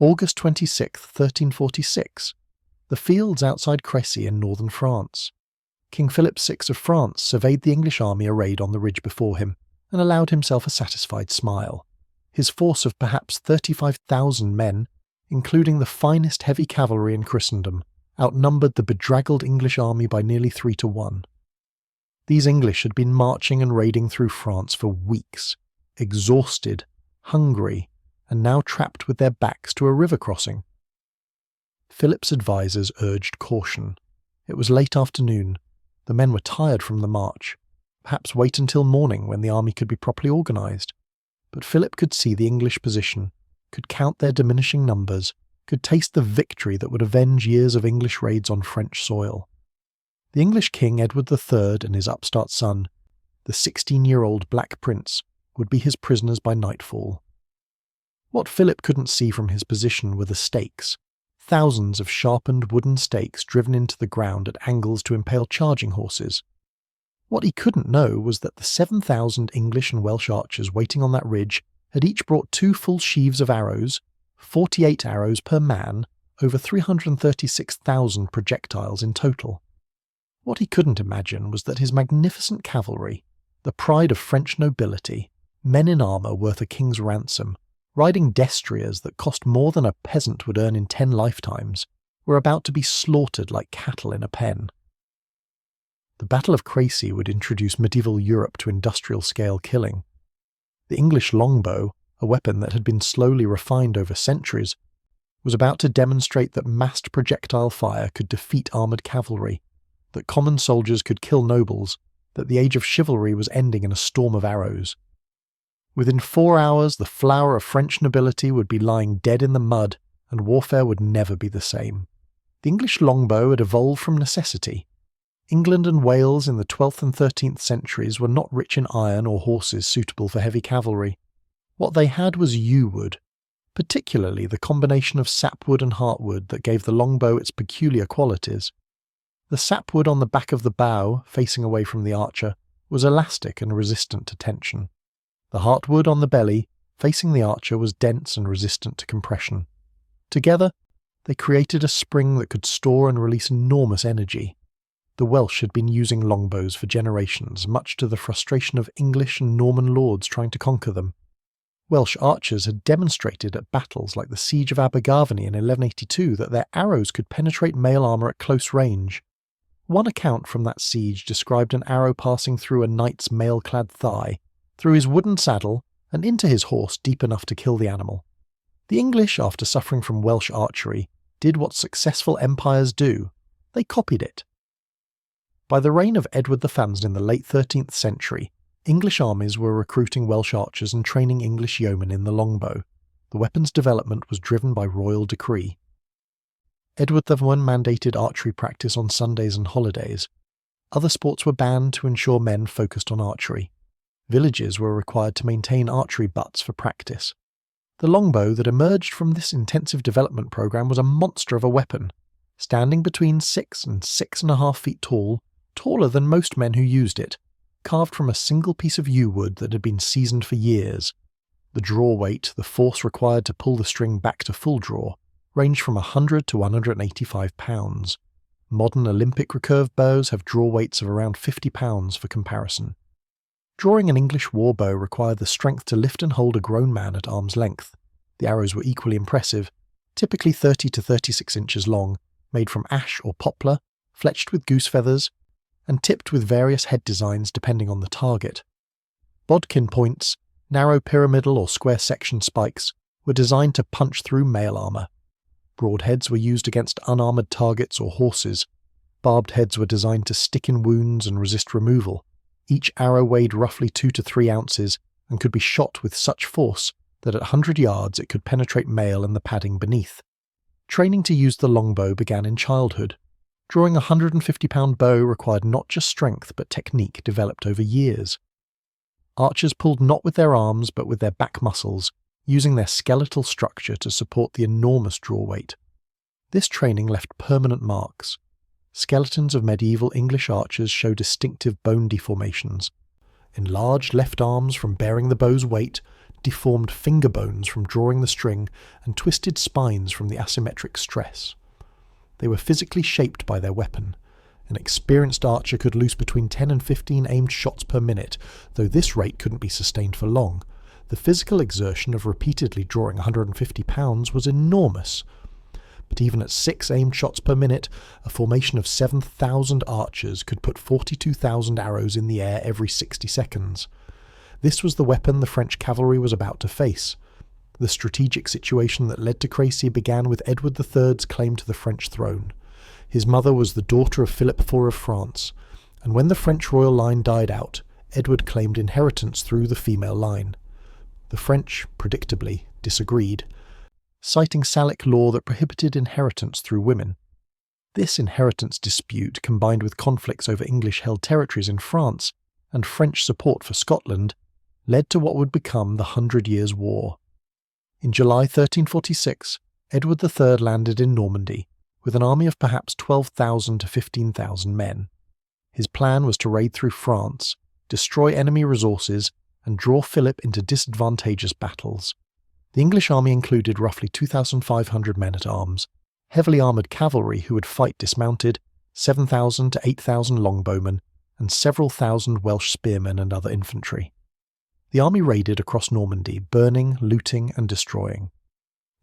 August 26, 1346. The fields outside Crécy in northern France. King Philip VI of France surveyed the English army arrayed on the ridge before him, and allowed himself a satisfied smile. His force of perhaps 35,000 men, including the finest heavy cavalry in Christendom, outnumbered the bedraggled English army by nearly 3-1. These English had been marching and raiding through France for weeks, exhausted, hungry, and now trapped with their backs to a river crossing. Philip's advisers urged caution. It was late afternoon. The men were tired from the march. Perhaps wait until morning when the army could be properly organised. But Philip could see the English position, could count their diminishing numbers, could taste the victory that would avenge years of English raids on French soil. The English king Edward III and his upstart son, the 16-year-old Black Prince, would be his prisoners by nightfall. What Philip couldn't see from his position were the stakes, thousands of sharpened wooden stakes driven into the ground at angles to impale charging horses. What he couldn't know was that the 7,000 English and Welsh archers waiting on that ridge had each brought 2 full sheaves of arrows, 48 arrows per man, over 336,000 projectiles in total. What he couldn't imagine was that his magnificent cavalry, the pride of French nobility, men in armour worth a king's ransom, riding destriers that cost more than a peasant would earn in 10 lifetimes, were about to be slaughtered like cattle in a pen. The Battle of Crécy would introduce medieval Europe to industrial-scale killing. The English longbow, a weapon that had been slowly refined over centuries, was about to demonstrate that massed projectile fire could defeat armoured cavalry, that common soldiers could kill nobles, that the age of chivalry was ending in a storm of arrows. Within 4 hours, the flower of French nobility would be lying dead in the mud, and warfare would never be the same. The English longbow had evolved from necessity. England and Wales in the 12th and 13th centuries were not rich in iron or horses suitable for heavy cavalry. What they had was yew wood, particularly the combination of sapwood and heartwood that gave the longbow its peculiar qualities. The sapwood on the back of the bow, facing away from the archer, was elastic and resistant to tension. The heartwood on the belly, facing the archer, was dense and resistant to compression. Together, they created a spring that could store and release enormous energy. The Welsh had been using longbows for generations, much to the frustration of English and Norman lords trying to conquer them. Welsh archers had demonstrated at battles like the Siege of Abergavenny in 1182 that their arrows could penetrate mail armour at close range. One account from that siege described an arrow passing through a knight's mail-clad thigh, through his wooden saddle, and into his horse deep enough to kill the animal. The English, after suffering from Welsh archery, did what successful empires do. They copied it. By the reign of Edward the Fanzed in the late 13th century, English armies were recruiting Welsh archers and training English yeomen in the longbow. The weapon's development was driven by royal decree. Edward I mandated archery practice on Sundays and holidays. Other sports were banned to ensure men focused on archery. Villages were required to maintain archery butts for practice. The longbow that emerged from this intensive development program was a monster of a weapon, standing between 6 and 6.5 feet tall, taller than most men who used it, carved from a single piece of yew wood that had been seasoned for years. The draw weight, the force required to pull the string back to full draw, ranged from 100 to 185 pounds. Modern Olympic recurve bows have draw weights of around 50 pounds for comparison. Drawing an English war bow required the strength to lift and hold a grown man at arm's length. The arrows were equally impressive, typically 30 to 36 inches long, made from ash or poplar, fletched with goose feathers, and tipped with various head designs depending on the target. Bodkin points, narrow pyramidal or square section spikes, were designed to punch through mail armour. Broadheads were used against unarmoured targets or horses. Barbed heads were designed to stick in wounds and resist removal. Each arrow weighed roughly 2 to 3 ounces and could be shot with such force that at 100 yards it could penetrate mail and the padding beneath. Training to use the longbow began in childhood. Drawing a 150-pound bow required not just strength but technique developed over years. Archers pulled not with their arms but with their back muscles, using their skeletal structure to support the enormous draw weight. This training left permanent marks. Skeletons of medieval English archers show distinctive bone deformations. Enlarged left arms from bearing the bow's weight, deformed finger bones from drawing the string and twisted spines from the asymmetric stress. They were physically shaped by their weapon. An experienced archer could loose between 10 and 15 aimed shots per minute, though this rate couldn't be sustained for long. The physical exertion of repeatedly drawing 150 pounds was enormous. But even at 6 aimed shots per minute, a formation of 7,000 archers could put 42,000 arrows in the air every 60 seconds. This was the weapon the French cavalry was about to face. The strategic situation that led to Crécy began with Edward III's claim to the French throne. His mother was the daughter of Philip IV of France, and when the French royal line died out, Edward claimed inheritance through the female line. The French, predictably, disagreed, citing Salic law that prohibited inheritance through women. This inheritance dispute, combined with conflicts over English-held territories in France and French support for Scotland, led to what would become the 100 Years' War. In July 1346, Edward III landed in Normandy, with an army of perhaps 12,000 to 15,000 men. His plan was to raid through France, destroy enemy resources, and draw Philip into disadvantageous battles. The English army included roughly 2,500 men-at-arms, heavily armoured cavalry who would fight dismounted, 7,000 to 8,000 longbowmen, and several thousand Welsh spearmen and other infantry. The army raided across Normandy, burning, looting, and destroying.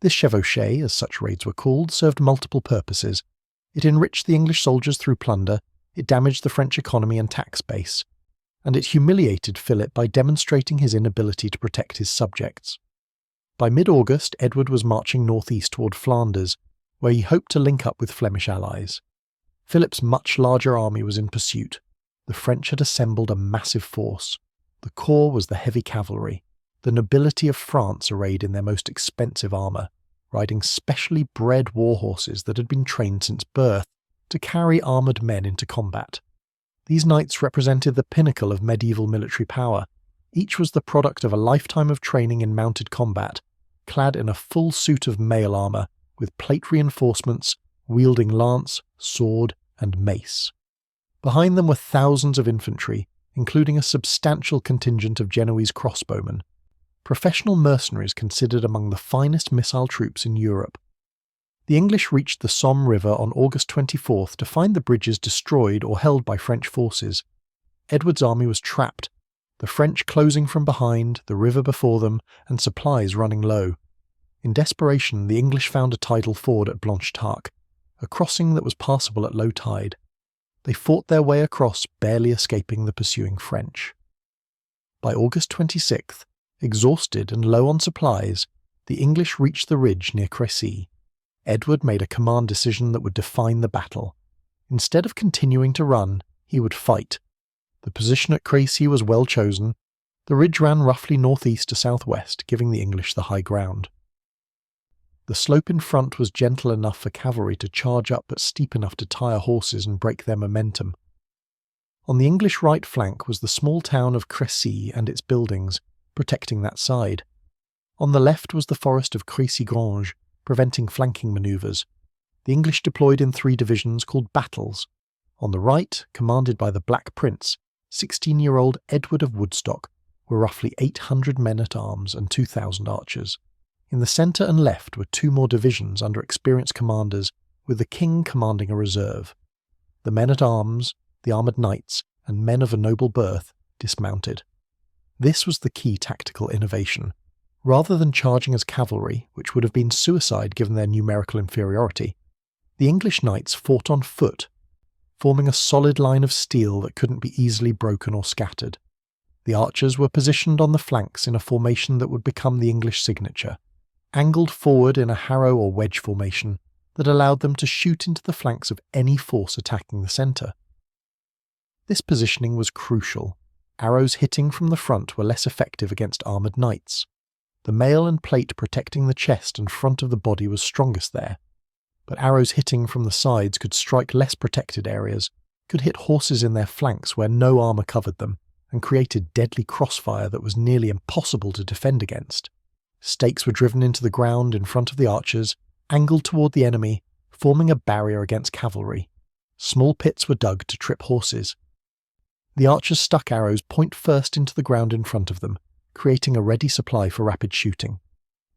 This chevauchée, as such raids were called, served multiple purposes. It enriched the English soldiers through plunder, it damaged the French economy and tax base, and it humiliated Philip by demonstrating his inability to protect his subjects. By mid-August, Edward was marching northeast toward Flanders, where he hoped to link up with Flemish allies. Philip's much larger army was in pursuit. The French had assembled a massive force. The core was the heavy cavalry, the nobility of France arrayed in their most expensive armour, riding specially bred war horses that had been trained since birth to carry armoured men into combat. These knights represented the pinnacle of medieval military power. Each was the product of a lifetime of training in mounted combat, clad in a full suit of mail armour, with plate reinforcements, wielding lance, sword, and mace. Behind them were thousands of infantry, including a substantial contingent of Genoese crossbowmen, professional mercenaries considered among the finest missile troops in Europe. The English reached the Somme River on August 24th to find the bridges destroyed or held by French forces. Edward's army was trapped, the French closing from behind, the river before them, and supplies running low. In desperation, the English found a tidal ford at Blanchetaque, a crossing that was passable at low tide. They fought their way across, barely escaping the pursuing French. By August 26th, exhausted and low on supplies, the English reached the ridge near Crécy. Edward made a command decision that would define the battle. Instead of continuing to run, he would fight. The position at Crécy was well chosen. The ridge ran roughly northeast to southwest, giving the English the high ground. The slope in front was gentle enough for cavalry to charge up but steep enough to tire horses and break their momentum. On the English right flank was the small town of Crécy and its buildings, protecting that side. On the left was the forest of Crécy-Grange, preventing flanking manoeuvres. The English deployed in 3 divisions called battles. On the right, commanded by the Black Prince, 16-year-old Edward of Woodstock, were roughly 800 men-at-arms and 2,000 archers. In the centre and left were 2 more divisions under experienced commanders, with the king commanding a reserve. The men-at-arms, the armoured knights, and men of a noble birth dismounted. This was the key tactical innovation. Rather than charging as cavalry, which would have been suicide given their numerical inferiority, the English knights fought on foot, forming a solid line of steel that couldn't be easily broken or scattered. The archers were positioned on the flanks in a formation that would become the English signature, angled forward in a harrow or wedge formation that allowed them to shoot into the flanks of any force attacking the centre. This positioning was crucial. Arrows hitting from the front were less effective against armoured knights. The mail and plate protecting the chest and front of the body was strongest there, but arrows hitting from the sides could strike less protected areas, could hit horses in their flanks where no armour covered them, and created deadly crossfire that was nearly impossible to defend against. Stakes were driven into the ground in front of the archers, angled toward the enemy, forming a barrier against cavalry. Small pits were dug to trip horses. The archers stuck arrows point first into the ground in front of them, creating a ready supply for rapid shooting.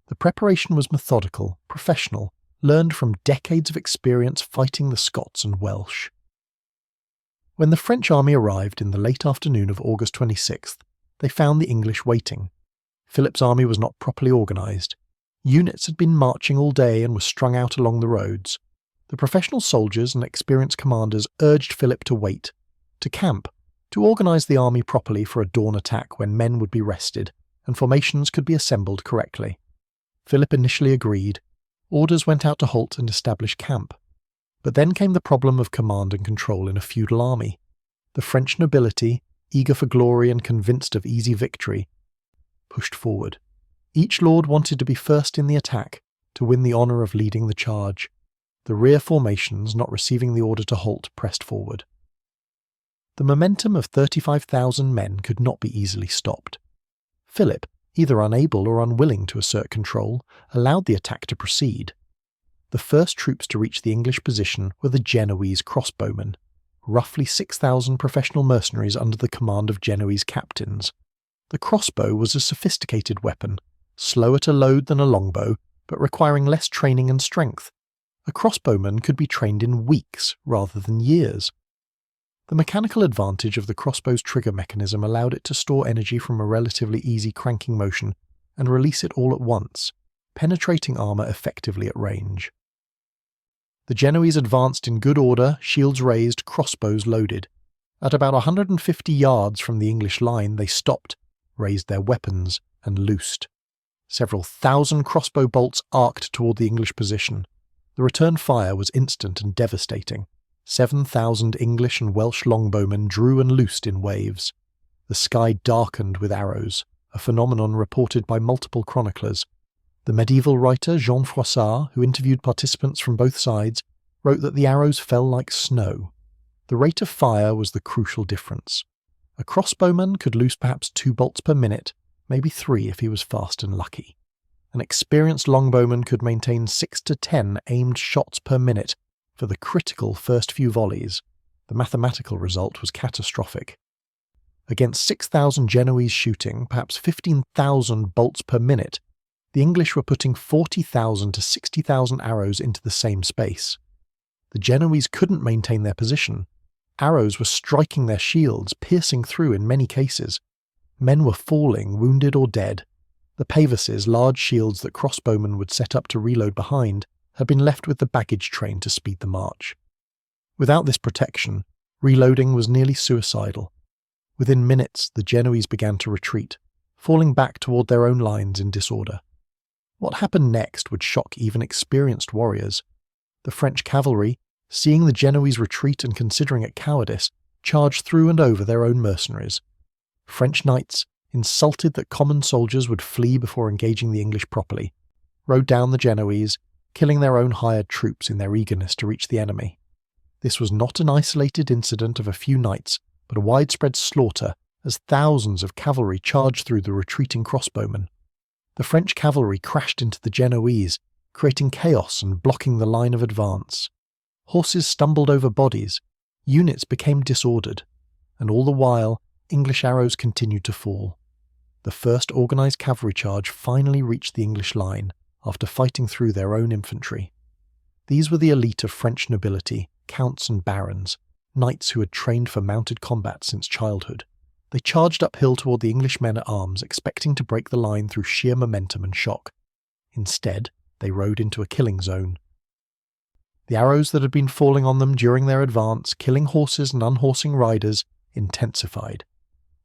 The preparation was methodical, professional, learned from decades of experience fighting the Scots and Welsh. When the French army arrived in the late afternoon of August 26th, they found the English waiting. Philip's army was not properly organised. Units had been marching all day and were strung out along the roads. The professional soldiers and experienced commanders urged Philip to wait, to camp, to organise the army properly for a dawn attack when men would be rested and formations could be assembled correctly. Philip initially agreed. Orders went out to halt and establish camp. But then came the problem of command and control in a feudal army. The French nobility, eager for glory and convinced of easy victory, pushed forward. Each lord wanted to be first in the attack, to win the honour of leading the charge. The rear formations, not receiving the order to halt, pressed forward. The momentum of 35,000 men could not be easily stopped. Philip, either unable or unwilling to assert control, allowed the attack to proceed. The first troops to reach the English position were the Genoese crossbowmen, roughly 6,000 professional mercenaries under the command of Genoese captains. The crossbow was a sophisticated weapon, slower to load than a longbow, but requiring less training and strength. A crossbowman could be trained in weeks rather than years. The mechanical advantage of the crossbow's trigger mechanism allowed it to store energy from a relatively easy cranking motion and release it all at once, penetrating armour effectively at range. The Genoese advanced in good order, shields raised, crossbows loaded. At about 150 yards from the English line they stopped, raised their weapons, and loosed. Several thousand crossbow bolts arced toward the English position. The return fire was instant and devastating. 7,000 English and Welsh longbowmen drew and loosed in waves. The sky darkened with arrows, a phenomenon reported by multiple chroniclers. The medieval writer Jean Froissart, who interviewed participants from both sides, wrote that the arrows fell like snow. The rate of fire was the crucial difference. A crossbowman could loose perhaps 2 bolts per minute, maybe 3 if he was fast and lucky. An experienced longbowman could maintain 6 to 10 aimed shots per minute for the critical first few volleys. The mathematical result was catastrophic. Against 6,000 Genoese shooting, perhaps 15,000 bolts per minute, the English were putting 40,000 to 60,000 arrows into the same space. The Genoese couldn't maintain their position. Arrows were striking their shields, piercing through in many cases. Men were falling, wounded or dead. The pavises, large shields that crossbowmen would set up to reload behind, had been left with the baggage train to speed the march. Without this protection, reloading was nearly suicidal. Within minutes, the Genoese began to retreat, falling back toward their own lines in disorder. What happened next would shock even experienced warriors. The French cavalry, seeing the Genoese retreat and considering it cowardice, charged through and over their own mercenaries. French knights, insulted that common soldiers would flee before engaging the English properly, rode down the Genoese, killing their own hired troops in their eagerness to reach the enemy. This was not an isolated incident of a few knights, but a widespread slaughter as thousands of cavalry charged through the retreating crossbowmen. The French cavalry crashed into the Genoese, creating chaos and blocking the line of advance. Horses stumbled over bodies, units became disordered, and all the while, English arrows continued to fall. The first organised cavalry charge finally reached the English line, after fighting through their own infantry. These were the elite of French nobility, counts and barons, knights who had trained for mounted combat since childhood. They charged uphill toward the English men-at-arms, expecting to break the line through sheer momentum and shock. Instead, they rode into a killing zone. The arrows that had been falling on them during their advance, killing horses and unhorsing riders, intensified.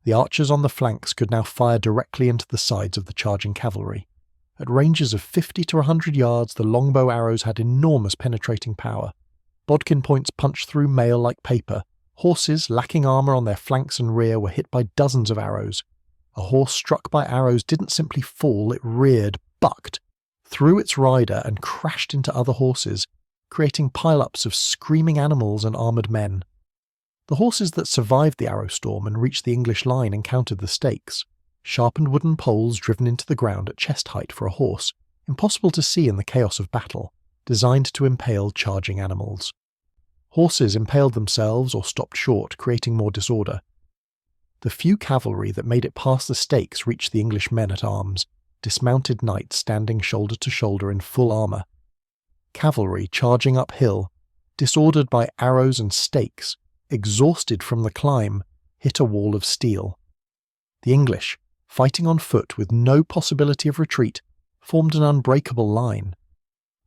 The archers on the flanks could now fire directly into the sides of the charging cavalry. At ranges of 50 to 100 yards, the longbow arrows had enormous penetrating power. Bodkin points punched through mail like paper. Horses, lacking armour on their flanks and rear, were hit by dozens of arrows. A horse struck by arrows didn't simply fall, it reared, bucked, threw its rider and crashed into other horses, creating pile-ups of screaming animals and armoured men. The horses that survived the arrow storm and reached the English line encountered the stakes. Sharpened wooden poles driven into the ground at chest height for a horse, impossible to see in the chaos of battle, designed to impale charging animals. Horses impaled themselves or stopped short, creating more disorder. The few cavalry that made it past the stakes reached the English men-at-arms, dismounted knights standing shoulder to shoulder in full armour. Cavalry charging uphill, disordered by arrows and stakes, exhausted from the climb, hit a wall of steel. The English, fighting on foot with no possibility of retreat, formed an unbreakable line.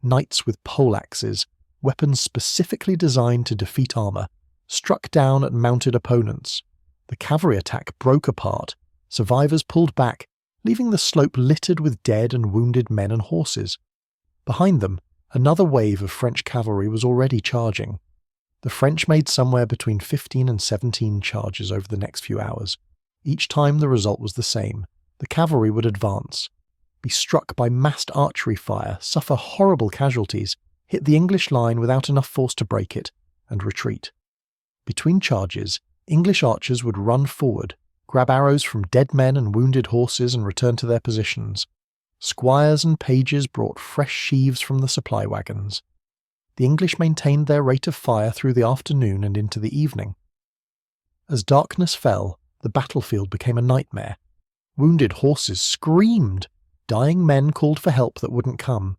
Knights with poleaxes, weapons specifically designed to defeat armour, struck down at mounted opponents. The cavalry attack broke apart, survivors pulled back, leaving the slope littered with dead and wounded men and horses. Behind them, another wave of French cavalry was already charging. The French made somewhere between 15 and 17 charges over the next few hours. Each time the result was the same. The cavalry would advance, be struck by massed archery fire, suffer horrible casualties, hit the English line without enough force to break it, and retreat. Between charges, English archers would run forward, grab arrows from dead men and wounded horses and return to their positions. Squires and pages brought fresh sheaves from the supply wagons. The English maintained their rate of fire through the afternoon and into the evening. As darkness fell, the battlefield became a nightmare. Wounded horses screamed. Dying men called for help that wouldn't come.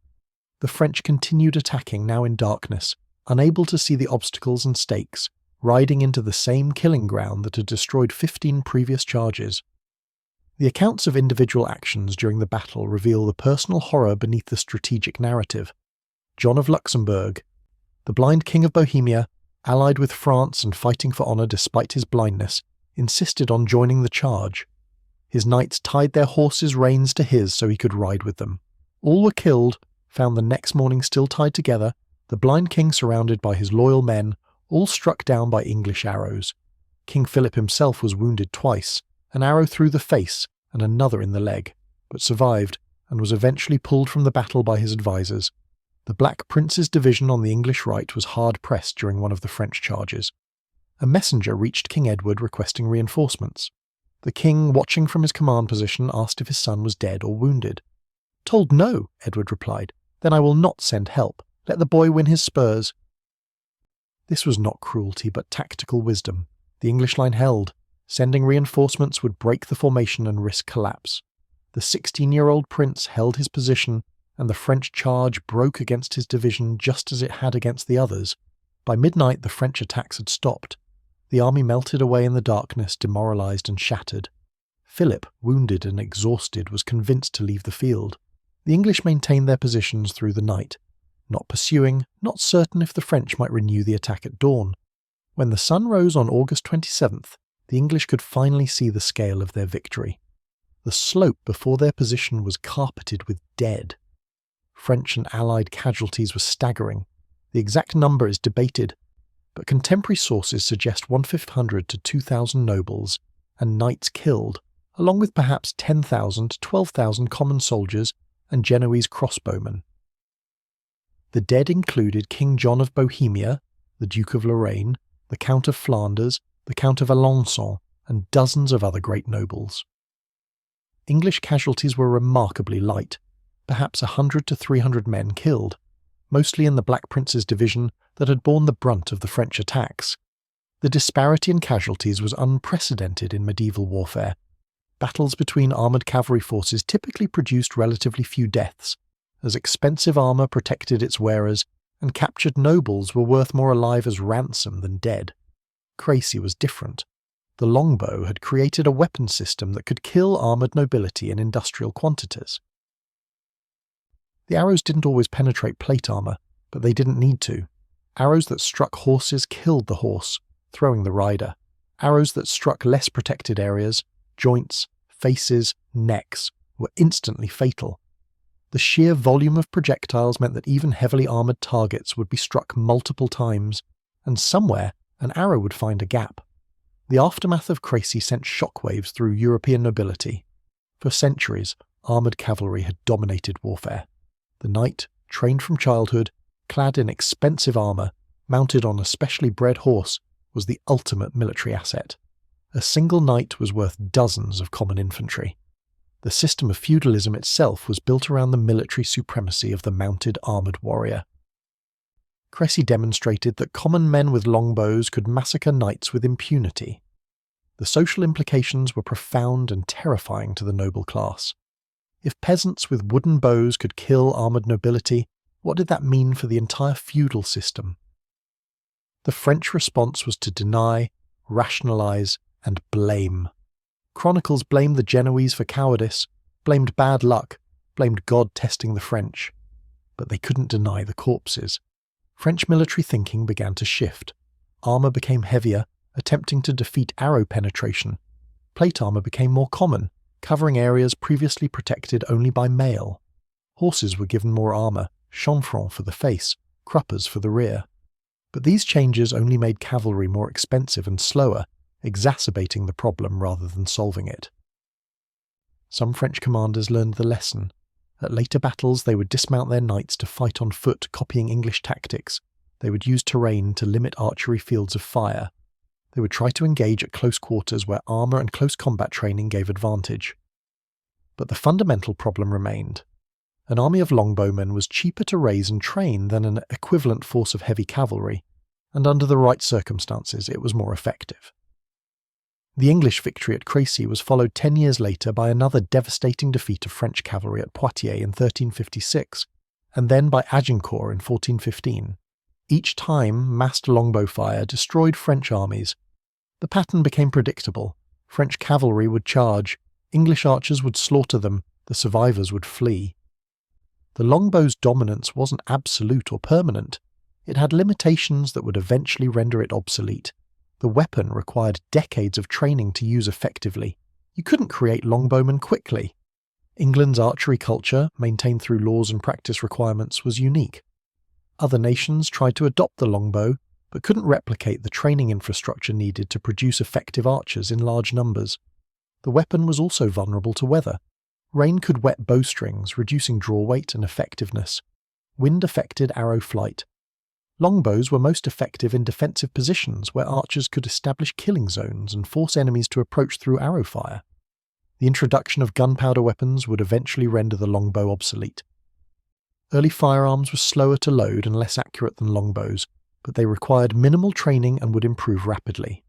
The French continued attacking now in darkness, unable to see the obstacles and stakes, riding into the same killing ground that had destroyed 15 previous charges. The accounts of individual actions during the battle reveal the personal horror beneath the strategic narrative. John of Luxembourg, the blind king of Bohemia, allied with France and fighting for honour despite his blindness, insisted on joining the charge. His knights tied their horses' reins to his so he could ride with them. All were killed, found the next morning still tied together, the blind king surrounded by his loyal men, all struck down by English arrows. King Philip himself was wounded twice, an arrow through the face and another in the leg, but survived and was eventually pulled from the battle by his advisers. The Black Prince's division on the English right was hard pressed during one of the French charges. A messenger reached King Edward requesting reinforcements. The king, watching from his command position, asked if his son was dead or wounded. "Told no," Edward replied. "Then I will not send help. Let the boy win his spurs." This was not cruelty but tactical wisdom. The English line held. Sending reinforcements would break the formation and risk collapse. The 16-year-old prince held his position, and the French charge broke against his division just as it had against the others. By midnight the French attacks had stopped. The army melted away in the darkness, demoralised and shattered. Philip, wounded and exhausted, was convinced to leave the field. The English maintained their positions through the night, not pursuing, not certain if the French might renew the attack at dawn. When the sun rose on August 27th, the English could finally see the scale of their victory. The slope before their position was carpeted with dead. French and Allied casualties were staggering. The exact number is debated, but contemporary sources suggest 1,500 to 2,000 nobles and knights killed, along with perhaps 10,000 to 12,000 common soldiers and Genoese crossbowmen. The dead included King John of Bohemia, the Duke of Lorraine, the Count of Flanders, the Count of Alençon, and dozens of other great nobles. English casualties were remarkably light, perhaps 100 to 300 men killed, mostly in the Black Prince's division that had borne the brunt of the French attacks. The disparity in casualties was unprecedented in medieval warfare. Battles between armoured cavalry forces typically produced relatively few deaths, as expensive armour protected its wearers, and captured nobles were worth more alive as ransom than dead. Crécy was different. The longbow had created a weapon system that could kill armoured nobility in industrial quantities. The arrows didn't always penetrate plate armour, but they didn't need to. Arrows that struck horses killed the horse, throwing the rider. Arrows that struck less protected areas, joints, faces, necks, were instantly fatal. The sheer volume of projectiles meant that even heavily armoured targets would be struck multiple times, and somewhere an arrow would find a gap. The aftermath of Crécy sent shockwaves through European nobility. For centuries, armoured cavalry had dominated warfare. The knight, trained from childhood, clad in expensive armour, mounted on a specially bred horse, was the ultimate military asset. A single knight was worth dozens of common infantry. The system of feudalism itself was built around the military supremacy of the mounted armoured warrior. Crécy demonstrated that common men with longbows could massacre knights with impunity. The social implications were profound and terrifying to the noble class. If peasants with wooden bows could kill armoured nobility, what did that mean for the entire feudal system? The French response was to deny, rationalise, and blame. Chronicles blamed the Genoese for cowardice, blamed bad luck, blamed God testing the French. But they couldn't deny the corpses. French military thinking began to shift. Armour became heavier, attempting to defeat arrow penetration. Plate armour became more common, covering areas previously protected only by mail. Horses were given more armour, chanfrons for the face, cruppers for the rear. But these changes only made cavalry more expensive and slower, exacerbating the problem rather than solving it. Some French commanders learned the lesson. At later battles they would dismount their knights to fight on foot, copying English tactics. They would use terrain to limit archery fields of fire. They would try to engage at close quarters where armour and close combat training gave advantage. But the fundamental problem remained. An army of longbowmen was cheaper to raise and train than an equivalent force of heavy cavalry, and under the right circumstances it was more effective. The English victory at Crécy was followed 10 years later by another devastating defeat of French cavalry at Poitiers in 1356, and then by Agincourt in 1415. Each time, massed longbow fire destroyed French armies. The pattern became predictable. French cavalry would charge, English archers would slaughter them, the survivors would flee. The longbow's dominance wasn't absolute or permanent. It had limitations that would eventually render it obsolete. The weapon required decades of training to use effectively. You couldn't create longbowmen quickly. England's archery culture, maintained through laws and practice requirements, was unique. Other nations tried to adopt the longbow, but couldn't replicate the training infrastructure needed to produce effective archers in large numbers. The weapon was also vulnerable to weather. Rain could wet bowstrings, reducing draw weight and effectiveness. Wind affected arrow flight. Longbows were most effective in defensive positions where archers could establish killing zones and force enemies to approach through arrow fire. The introduction of gunpowder weapons would eventually render the longbow obsolete. Early firearms were slower to load and less accurate than longbows, but they required minimal training and would improve rapidly.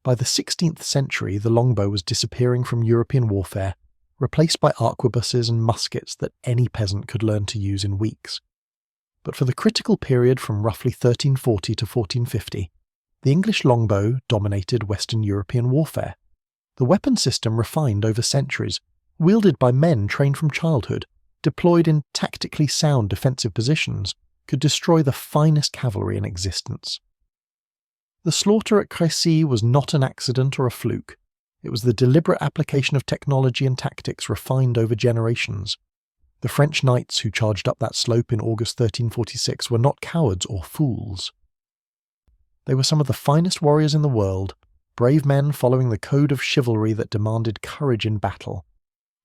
By the 16th century, the longbow was disappearing from European warfare, replaced by arquebuses and muskets that any peasant could learn to use in weeks. But for the critical period from roughly 1340 to 1450, the English longbow dominated Western European warfare. The weapon system refined over centuries, wielded by men trained from childhood, deployed in tactically sound defensive positions, could destroy the finest cavalry in existence. The slaughter at Crécy was not an accident or a fluke. It was the deliberate application of technology and tactics refined over generations. The French knights who charged up that slope in August 1346 were not cowards or fools. They were some of the finest warriors in the world, brave men following the code of chivalry that demanded courage in battle.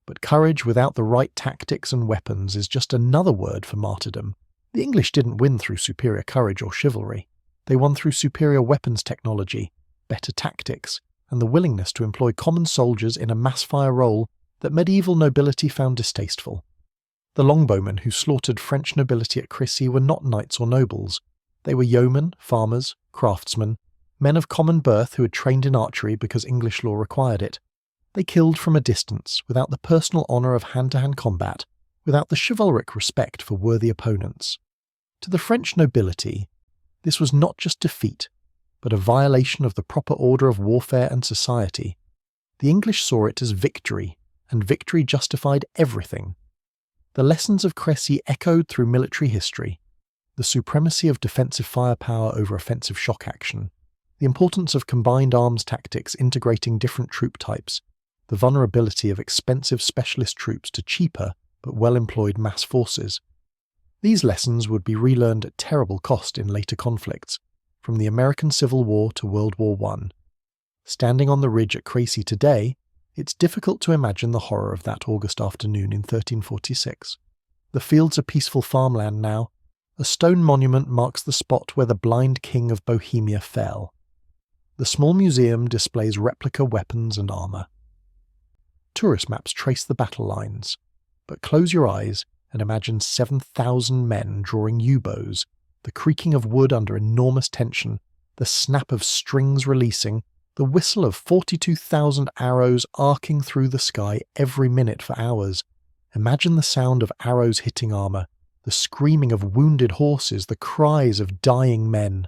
But courage without the right tactics and weapons is just another word for martyrdom. The English didn't win through superior courage or chivalry. They won through superior weapons technology, better tactics, and the willingness to employ common soldiers in a mass-fire role that medieval nobility found distasteful. The longbowmen who slaughtered French nobility at Crécy were not knights or nobles. They were yeomen, farmers, craftsmen, men of common birth who had trained in archery because English law required it. They killed from a distance, without the personal honour of hand-to-hand combat, without the chivalric respect for worthy opponents. To the French nobility, this was not just defeat, but a violation of the proper order of warfare and society. The English saw it as victory, and victory justified everything. The lessons of Crécy echoed through military history: the supremacy of defensive firepower over offensive shock action, the importance of combined arms tactics integrating different troop types, the vulnerability of expensive specialist troops to cheaper but well-employed mass forces. These lessons would be relearned at terrible cost in later conflicts, from the American Civil War to World War I. Standing on the ridge at Crécy today, it's difficult to imagine the horror of that August afternoon in 1346. The fields are peaceful farmland now. A stone monument marks the spot where the blind king of Bohemia fell. The small museum displays replica weapons and armour. Tourist maps trace the battle lines, but close your eyes and imagine 7,000 men drawing yew-bows, the creaking of wood under enormous tension, the snap of strings releasing, The whistle of 42,000 arrows arcing through the sky every minute for hours. Imagine the sound of arrows hitting armour, the screaming of wounded horses, the cries of dying men.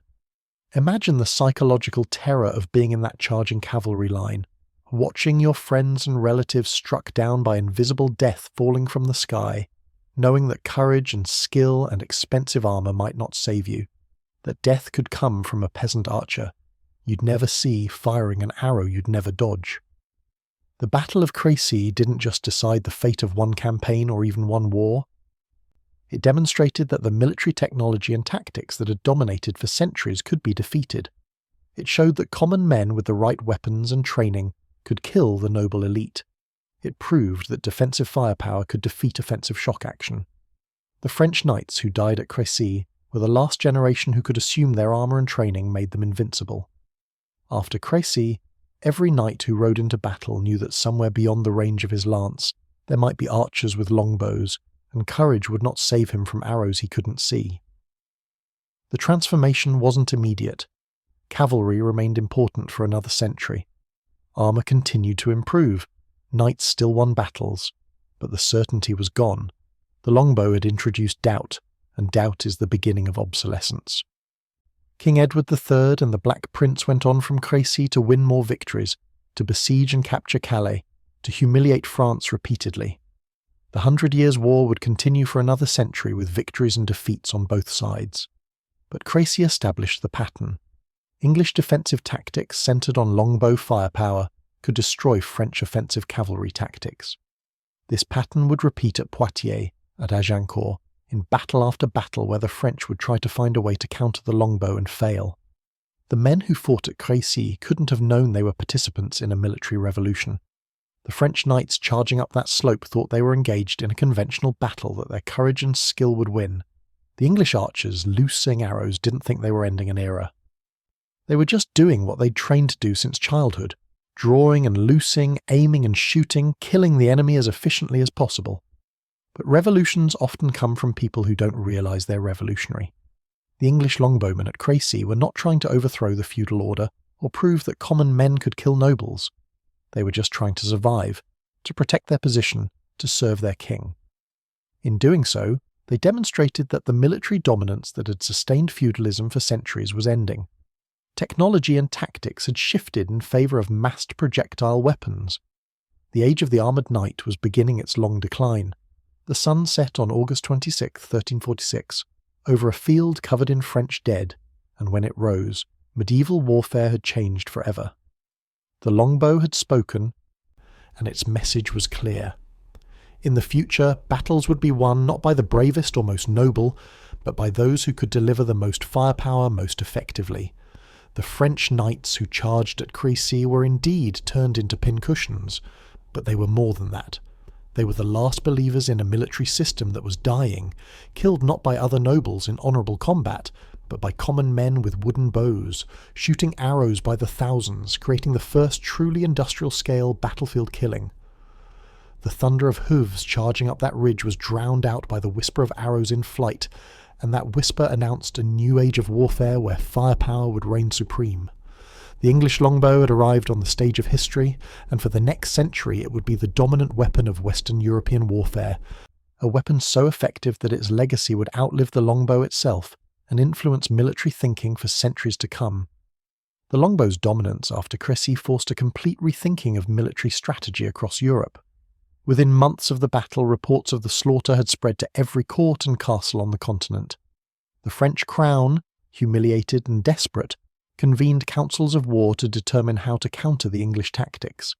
Imagine the psychological terror of being in that charging cavalry line, watching your friends and relatives struck down by invisible death falling from the sky, knowing that courage and skill and expensive armour might not save you, that death could come from a peasant archer you'd never see firing an arrow you'd never dodge. The Battle of Crécy didn't just decide the fate of one campaign or even one war. It demonstrated that the military technology and tactics that had dominated for centuries could be defeated. It showed that common men with the right weapons and training could kill the noble elite. It proved that defensive firepower could defeat offensive shock action. The French knights who died at Crécy were the last generation who could assume their armour and training made them invincible. After Crécy, every knight who rode into battle knew that somewhere beyond the range of his lance there might be archers with longbows, and courage would not save him from arrows he couldn't see. The transformation wasn't immediate. Cavalry remained important for another century. Armour continued to improve. Knights still won battles, but the certainty was gone. The longbow had introduced doubt, and doubt is the beginning of obsolescence. King Edward III and the Black Prince went on from Crécy to win more victories, to besiege and capture Calais, to humiliate France repeatedly. The 100 Years' War would continue for another century with victories and defeats on both sides. But Crécy established the pattern. English defensive tactics centred on longbow firepower could destroy French offensive cavalry tactics. This pattern would repeat at Poitiers, at Agincourt, in battle after battle where the French would try to find a way to counter the longbow and fail. The men who fought at Crécy couldn't have known they were participants in a military revolution. The French knights charging up that slope thought they were engaged in a conventional battle that their courage and skill would win. The English archers, loosing arrows, didn't think they were ending an era. They were just doing what they'd trained to do since childhood, drawing and loosing, aiming and shooting, killing the enemy as efficiently as possible. But revolutions often come from people who don't realise they're revolutionary. The English longbowmen at Crécy were not trying to overthrow the feudal order or prove that common men could kill nobles. They were just trying to survive, to protect their position, to serve their king. In doing so, they demonstrated that the military dominance that had sustained feudalism for centuries was ending. Technology and tactics had shifted in favour of massed projectile weapons. The age of the armoured knight was beginning its long decline. The sun set on August 26, 1346, over a field covered in French dead, and when it rose, medieval warfare had changed forever. The longbow had spoken, and its message was clear. In the future, battles would be won not by the bravest or most noble, but by those who could deliver the most firepower most effectively. The French knights who charged at Crécy were indeed turned into Pincushions, but they were more than that. They were the last believers in a military system that was dying, killed not by other nobles in honourable combat, but by common men with wooden bows, shooting arrows by the thousands, creating the first truly industrial-scale battlefield killing. The thunder of hooves charging up that ridge was drowned out by the whisper of arrows in flight, and that whisper announced a new age of warfare where firepower would reign supreme. The English longbow had arrived on the stage of history, and for the next century it would be the dominant weapon of Western European warfare, a weapon so effective that its legacy would outlive the longbow itself and influence military thinking for centuries to come. The longbow's dominance after Crécy forced a complete rethinking of military strategy across Europe. Within months of the battle, reports of the slaughter had spread to every court and castle on the continent. The French crown, humiliated and desperate, convened councils of war to determine how to counter the English tactics.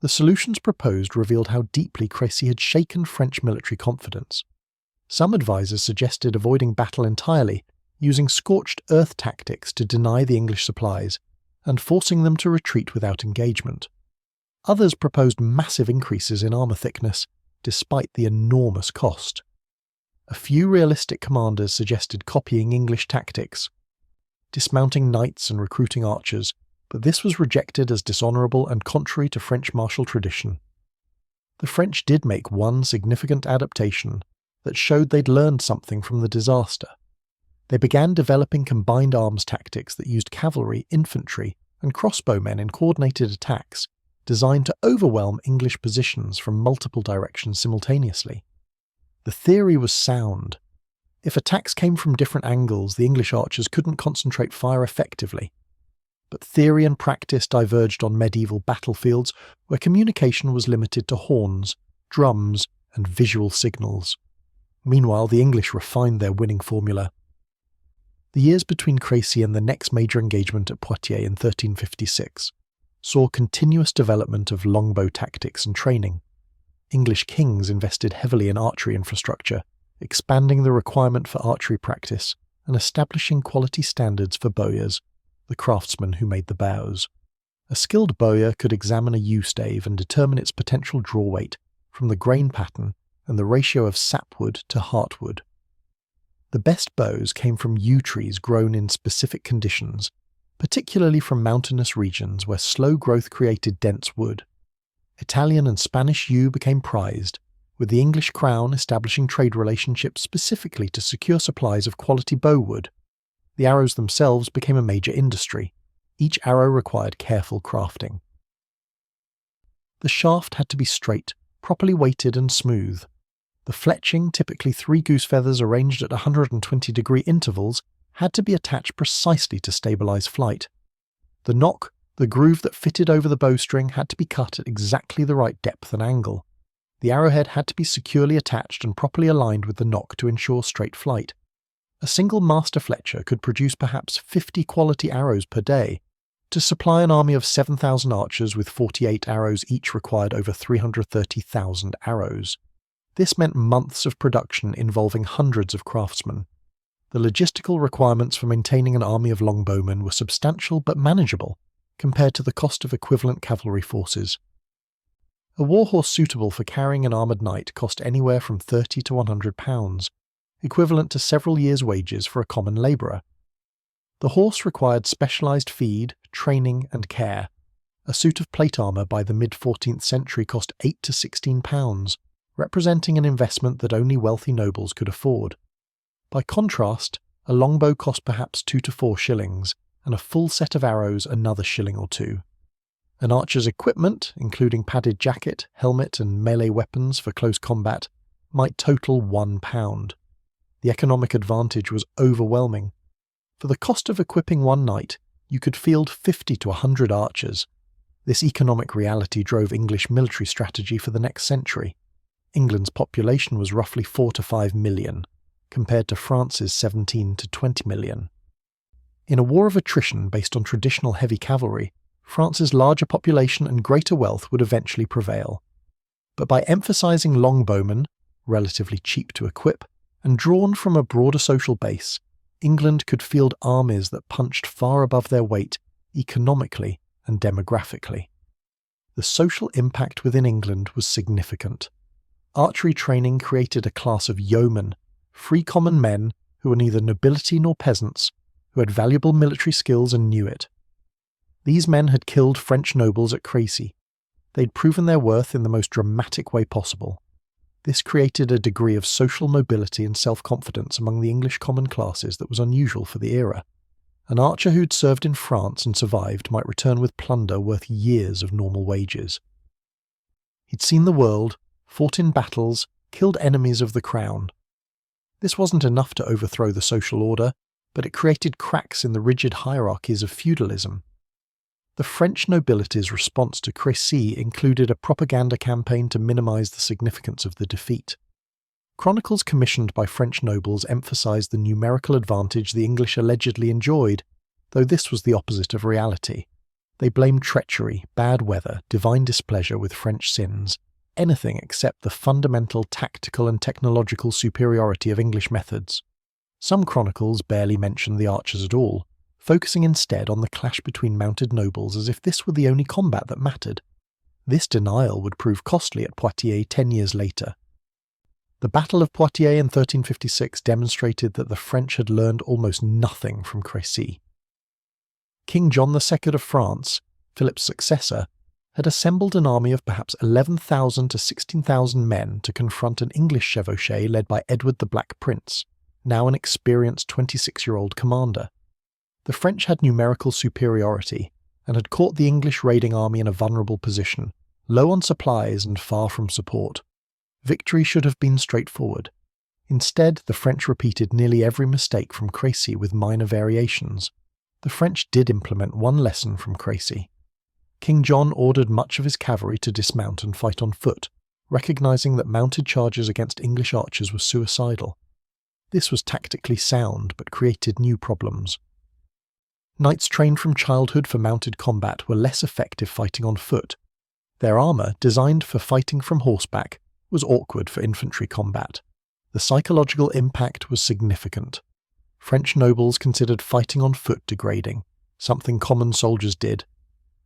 The solutions proposed revealed how deeply Crécy had shaken French military confidence. Some advisers suggested avoiding battle entirely, using scorched earth tactics to deny the English supplies, and forcing them to retreat without engagement. Others proposed massive increases in armour thickness, despite the enormous cost. A few realistic commanders suggested copying English tactics, dismounting knights and recruiting archers, but this was rejected as dishonourable and contrary to French martial tradition. The French did make one significant adaptation that showed they'd learned something from the disaster. They began developing combined arms tactics that used cavalry, infantry, and crossbowmen in coordinated attacks designed to overwhelm English positions from multiple directions simultaneously. The theory was sound. If attacks came from different angles, the English archers couldn't concentrate fire effectively. But theory and practice diverged on medieval battlefields where communication was limited to horns, drums, and visual signals. Meanwhile, the English refined their winning formula. The years between Crécy and the next major engagement at Poitiers in 1356 saw continuous development of longbow tactics and training. English kings invested heavily in archery infrastructure, expanding the requirement for archery practice and establishing quality standards for bowyers, the craftsmen who made the bows. A skilled bowyer could examine a yew stave and determine its potential draw weight from the grain pattern and the ratio of sapwood to heartwood. The best bows came from yew trees grown in specific conditions, particularly from mountainous regions where slow growth created dense wood. Italian and Spanish yew became prized, with the English crown establishing trade relationships specifically to secure supplies of quality bow wood. The arrows themselves became a major industry. Each arrow required careful crafting. The shaft had to be straight, properly weighted and smooth. The fletching, typically 3 goose feathers arranged at 120-degree intervals, had to be attached precisely to stabilize flight. The nock, the groove that fitted over the bowstring, had to be cut at exactly the right depth and angle. The arrowhead had to be securely attached and properly aligned with the nock to ensure straight flight. A single master fletcher could produce perhaps 50 quality arrows per day. To supply an army of 7,000 archers with 48 arrows each required over 330,000 arrows. This meant months of production involving hundreds of craftsmen. The logistical requirements for maintaining an army of longbowmen were substantial but manageable compared to the cost of equivalent cavalry forces. A warhorse suitable for carrying an armoured knight cost anywhere from £30 to £100, equivalent to several years' wages for a common labourer. The horse required specialised feed, training and care. A suit of plate armour by the mid-14th century cost £8 to £16, representing an investment that only wealthy nobles could afford. By contrast, a longbow cost perhaps 2 to 4 shillings, and a full set of arrows another shilling or two. An archer's equipment, including padded jacket, helmet and melee weapons for close combat, might total £1. The economic advantage was overwhelming. For the cost of equipping one knight, you could field 50 to 100 archers. This economic reality drove English military strategy for the next century. England's population was roughly 4 to 5 million, compared to France's 17 to 20 million. In a war of attrition based on traditional heavy cavalry, France's larger population and greater wealth would eventually prevail. But by emphasising longbowmen, relatively cheap to equip, and drawn from a broader social base, England could field armies that punched far above their weight economically and demographically. The social impact within England was significant. Archery training created a class of yeomen, free common men who were neither nobility nor peasants, who had valuable military skills and knew it. These men had killed French nobles at Crécy. They'd proven their worth in the most dramatic way possible. This created a degree of social mobility and self-confidence among the English common classes that was unusual for the era. An archer who'd served in France and survived might return with plunder worth years of normal wages. He'd seen the world, fought in battles, killed enemies of the crown. This wasn't enough to overthrow the social order, but it created cracks in the rigid hierarchies of feudalism. The French nobility's response to Crécy included a propaganda campaign to minimise the significance of the defeat. Chronicles commissioned by French nobles emphasised the numerical advantage the English allegedly enjoyed, though this was the opposite of reality. They blamed treachery, bad weather, divine displeasure with French sins, anything except the fundamental tactical and technological superiority of English methods. Some chronicles barely mentioned the archers at all, focusing instead on the clash between mounted nobles as if this were the only combat that mattered. This denial would prove costly at Poitiers 10 years later. The Battle of Poitiers in 1356 demonstrated that the French had learned almost nothing from Crécy. King John II of France, Philip's successor, had assembled an army of perhaps 11,000 to 16,000 men to confront an English chevauchée led by Edward the Black Prince, now an experienced 26-year-old commander. The French had numerical superiority, and had caught the English raiding army in a vulnerable position, low on supplies and far from support. Victory should have been straightforward. Instead, the French repeated nearly every mistake from Crécy with minor variations. The French did implement one lesson from Crécy. King John ordered much of his cavalry to dismount and fight on foot, recognising that mounted charges against English archers were suicidal. This was tactically sound, but created new problems. Knights trained from childhood for mounted combat were less effective fighting on foot. Their armour, designed for fighting from horseback, was awkward for infantry combat. The psychological impact was significant. French nobles considered fighting on foot degrading, something common soldiers did.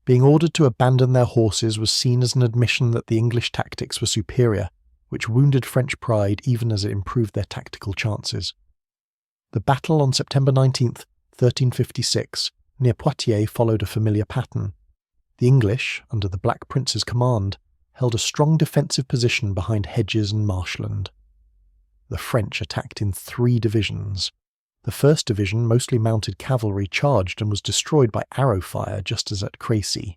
Being ordered to abandon their horses was seen as an admission that the English tactics were superior, which wounded French pride even as it improved their tactical chances. The battle on September 19th, 1356, near Poitiers followed a familiar pattern. The English, under the Black Prince's command, held a strong defensive position behind hedges and marshland. The French attacked in 3 divisions. The first division, mostly mounted cavalry, charged and was destroyed by arrow fire just as at Crécy.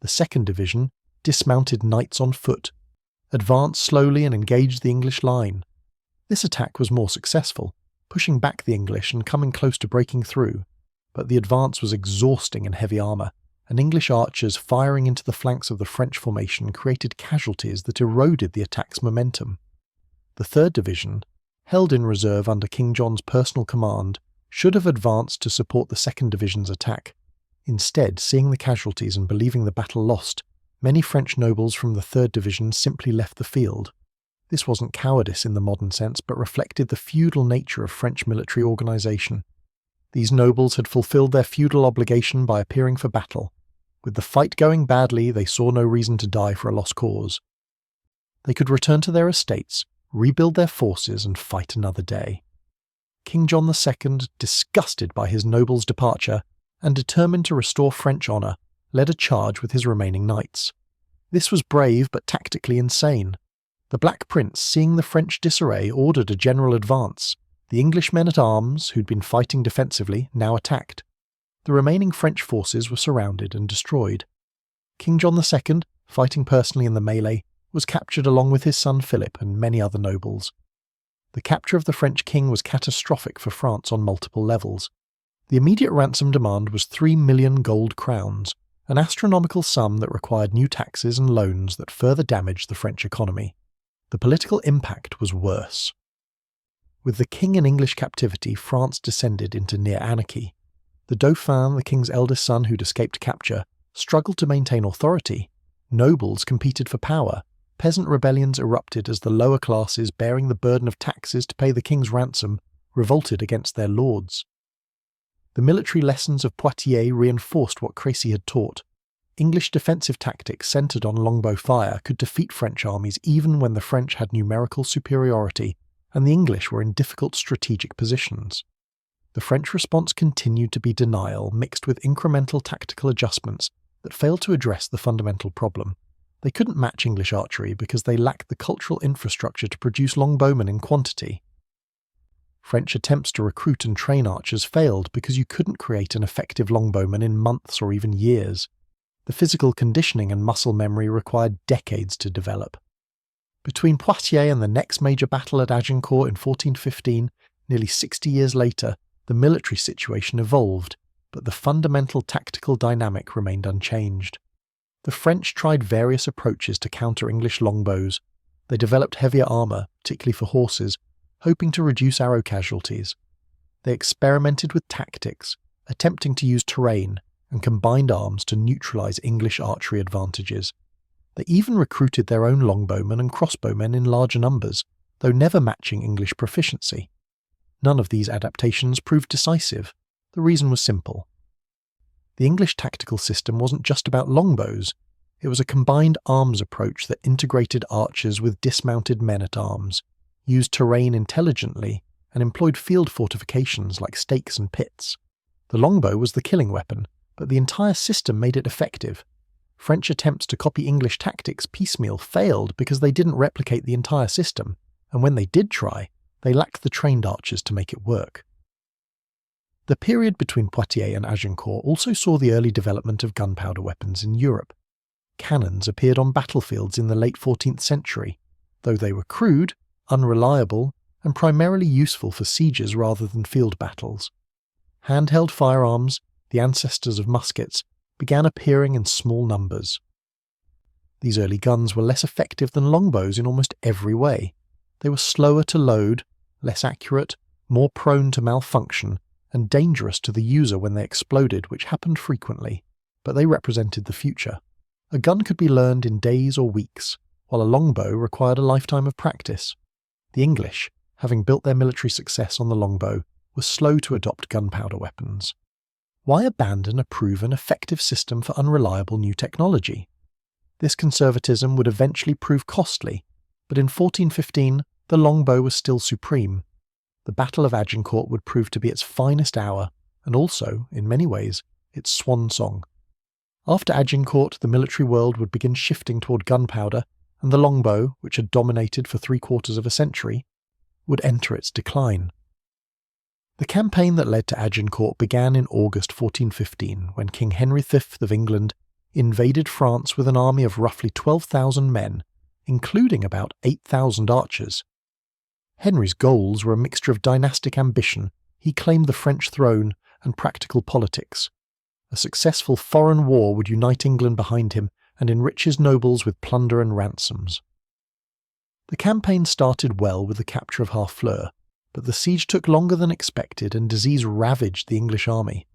The second division, dismounted knights on foot, advanced slowly and engaged the English line. This attack was more successful, pushing back the English and coming close to breaking through, but the advance was exhausting in heavy armour, and English archers firing into the flanks of the French formation created casualties that eroded the attack's momentum. The third division, held in reserve under King John's personal command, should have advanced to support the second division's attack. Instead, seeing the casualties and believing the battle lost, many French nobles from the third division simply left the field. This wasn't cowardice in the modern sense, but reflected the feudal nature of French military organisation. These nobles had fulfilled their feudal obligation by appearing for battle. With the fight going badly, they saw no reason to die for a lost cause. They could return to their estates, rebuild their forces, and fight another day. King John II, disgusted by his nobles' departure, and determined to restore French honour, led a charge with his remaining knights. This was brave but tactically insane. The Black Prince, seeing the French disarray, ordered a general advance. The English men-at-arms, who'd been fighting defensively, now attacked. The remaining French forces were surrounded and destroyed. King John II, fighting personally in the melee, was captured along with his son Philip and many other nobles. The capture of the French king was catastrophic for France on multiple levels. The immediate ransom demand was 3 million gold crowns, an astronomical sum that required new taxes and loans that further damaged the French economy. The political impact was worse. With the king in English captivity, France descended into near anarchy. The Dauphin, the king's eldest son who'd escaped capture, struggled to maintain authority. Nobles competed for power. Peasant rebellions erupted as the lower classes, bearing the burden of taxes to pay the king's ransom, revolted against their lords. The military lessons of Poitiers reinforced what Crécy had taught. English defensive tactics centred on longbow fire could defeat French armies even when the French had numerical superiority and the English were in difficult strategic positions. The French response continued to be denial mixed with incremental tactical adjustments that failed to address the fundamental problem. They couldn't match English archery because they lacked the cultural infrastructure to produce longbowmen in quantity. French attempts to recruit and train archers failed because you couldn't create an effective longbowman in months or even years. The physical conditioning and muscle memory required decades to develop. Between Poitiers and the next major battle at Agincourt in 1415, nearly 60 years later, the military situation evolved, but the fundamental tactical dynamic remained unchanged. The French tried various approaches to counter English longbows. They developed heavier armour, particularly for horses, hoping to reduce arrow casualties. They experimented with tactics, attempting to use terrain and combined arms to neutralise English archery advantages. They even recruited their own longbowmen and crossbowmen in larger numbers, though never matching English proficiency. None of these adaptations proved decisive. The reason was simple. The English tactical system wasn't just about longbows. It was a combined arms approach that integrated archers with dismounted men-at-arms, used terrain intelligently, and employed field fortifications like stakes and pits. The longbow was the killing weapon, but the entire system made it effective. French attempts to copy English tactics piecemeal failed because they didn't replicate the entire system, and when they did try, they lacked the trained archers to make it work. The period between Poitiers and Agincourt also saw the early development of gunpowder weapons in Europe. Cannons appeared on battlefields in the late 14th century, though they were crude, unreliable, and primarily useful for sieges rather than field battles. Handheld firearms, the ancestors of muskets, began appearing in small numbers. These early guns were less effective than longbows in almost every way. They were slower to load, less accurate, more prone to malfunction, and dangerous to the user when they exploded, which happened frequently, but they represented the future. A gun could be learned in days or weeks, while a longbow required a lifetime of practice. The English, having built their military success on the longbow, were slow to adopt gunpowder weapons. Why abandon a proven, effective system for unreliable new technology? This conservatism would eventually prove costly, but in 1415 the longbow was still supreme. The Battle of Agincourt would prove to be its finest hour, and also, in many ways, its swan song. After Agincourt, the military world would begin shifting toward gunpowder, and the longbow, which had dominated for 3/4 of a century, would enter its decline. The campaign that led to Agincourt began in August 1415, when King Henry V of England invaded France with an army of roughly 12,000 men, including about 8,000 archers. Henry's goals were a mixture of dynastic ambition, he claimed the French throne, and practical politics. A successful foreign war would unite England behind him and enrich his nobles with plunder and ransoms. The campaign started well with the capture of Harfleur, but the siege took longer than expected and disease ravaged the English army.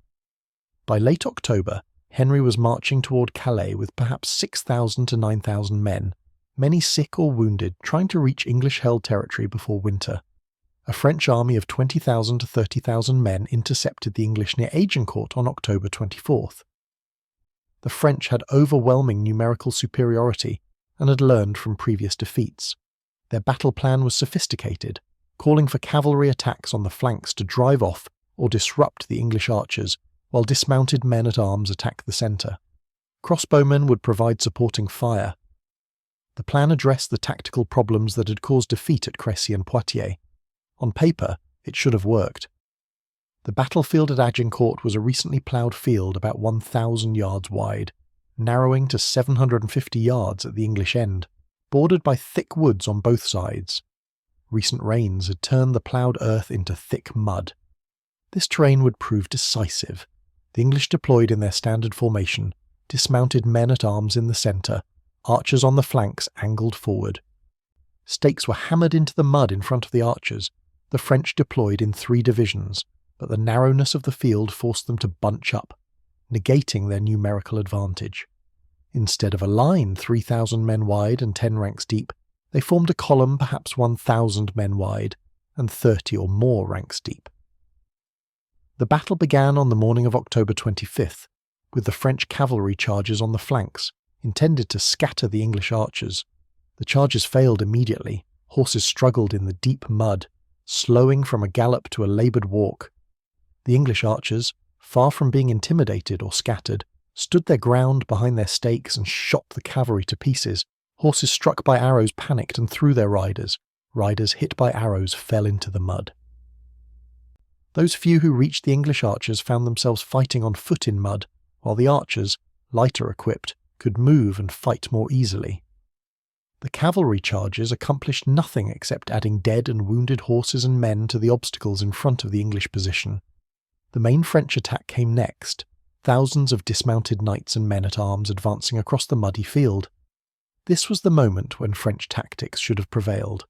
By late October, Henry was marching toward Calais with perhaps 6,000 to 9,000 men, many sick or wounded, trying to reach English-held territory before winter. A French army of 20,000 to 30,000 men intercepted the English near Agincourt on October 24th. The French had overwhelming numerical superiority and had learned from previous defeats. Their battle plan was sophisticated, calling for cavalry attacks on the flanks to drive off or disrupt the English archers, while dismounted men-at-arms attacked the centre. Crossbowmen would provide supporting fire. The plan addressed the tactical problems that had caused defeat at Crécy and Poitiers. On paper, it should have worked. The battlefield at Agincourt was a recently ploughed field about 1,000 yards wide, narrowing to 750 yards at the English end, bordered by thick woods on both sides. Recent rains had turned the ploughed earth into thick mud. This terrain would prove decisive. The English deployed in their standard formation, dismounted men-at-arms in the centre, archers on the flanks angled forward. Stakes were hammered into the mud in front of the archers. The French deployed in 3 divisions, but the narrowness of the field forced them to bunch up, negating their numerical advantage. Instead of a line 3,000 men wide and 10 ranks deep, they formed a column perhaps 1,000 men wide and 30 or more ranks deep. The battle began on the morning of October 25th, with the French cavalry charges on the flanks, intended to scatter the English archers. The charges failed immediately. Horses struggled in the deep mud, slowing from a gallop to a laboured walk. The English archers, far from being intimidated or scattered, stood their ground behind their stakes and shot the cavalry to pieces. Horses struck by arrows panicked and threw their riders. Riders hit by arrows fell into the mud. Those few who reached the English archers found themselves fighting on foot in mud, while the archers, lighter equipped, could move and fight more easily. The cavalry charges accomplished nothing except adding dead and wounded horses and men to the obstacles in front of the English position. The main French attack came next, thousands of dismounted knights and men-at-arms advancing across the muddy field. This was the moment when French tactics should have prevailed.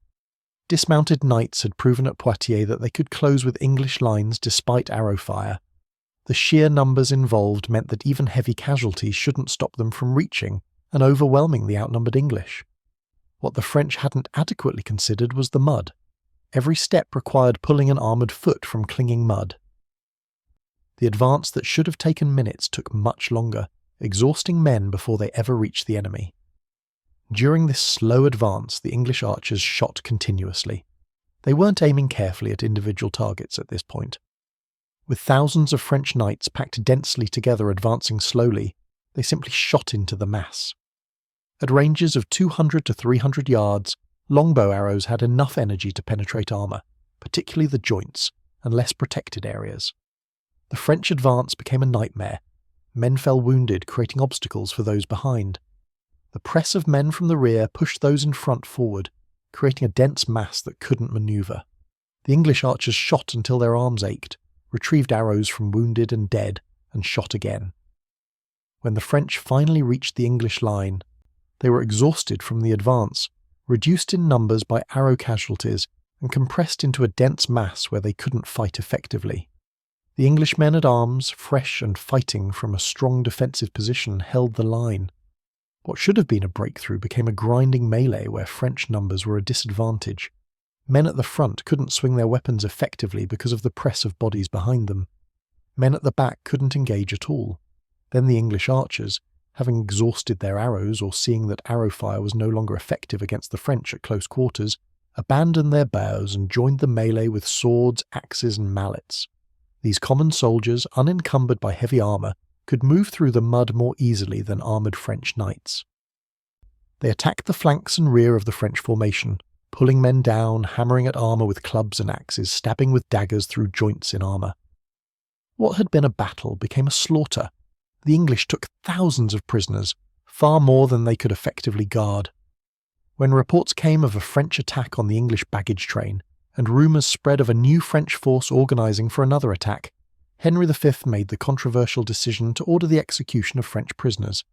Dismounted knights had proven at Poitiers that they could close with English lines despite arrow fire. The sheer numbers involved meant that even heavy casualties shouldn't stop them from reaching and overwhelming the outnumbered English. What the French hadn't adequately considered was the mud. Every step required pulling an armoured foot from clinging mud. The advance that should have taken minutes took much longer, exhausting men before they ever reached the enemy. During this slow advance, the English archers shot continuously. They weren't aiming carefully at individual targets at this point. With thousands of French knights packed densely together advancing slowly, they simply shot into the mass. At ranges of 200 to 300 yards, longbow arrows had enough energy to penetrate armour, particularly the joints and less protected areas. The French advance became a nightmare. Men fell wounded, creating obstacles for those behind. The press of men from the rear pushed those in front forward, creating a dense mass that couldn't manoeuvre. The English archers shot until their arms ached, retrieved arrows from wounded and dead, and shot again. When the French finally reached the English line, they were exhausted from the advance, reduced in numbers by arrow casualties, and compressed into a dense mass where they couldn't fight effectively. The English men-at-arms, fresh and fighting from a strong defensive position, held the line. What should have been a breakthrough became a grinding melee where French numbers were a disadvantage. Men at the front couldn't swing their weapons effectively because of the press of bodies behind them. Men at the back couldn't engage at all. Then the English archers, having exhausted their arrows or seeing that arrow fire was no longer effective against the French at close quarters, abandoned their bows and joined the melee with swords, axes and mallets. These common soldiers, unencumbered by heavy armour, could move through the mud more easily than armoured French knights. They attacked the flanks and rear of the French formation, pulling men down, hammering at armour with clubs and axes, stabbing with daggers through joints in armour. What had been a battle became a slaughter. The English took thousands of prisoners, far more than they could effectively guard. When reports came of a French attack on the English baggage train, and rumours spread of a new French force organising for another attack, Henry V made the controversial decision to order the execution of French prisoners.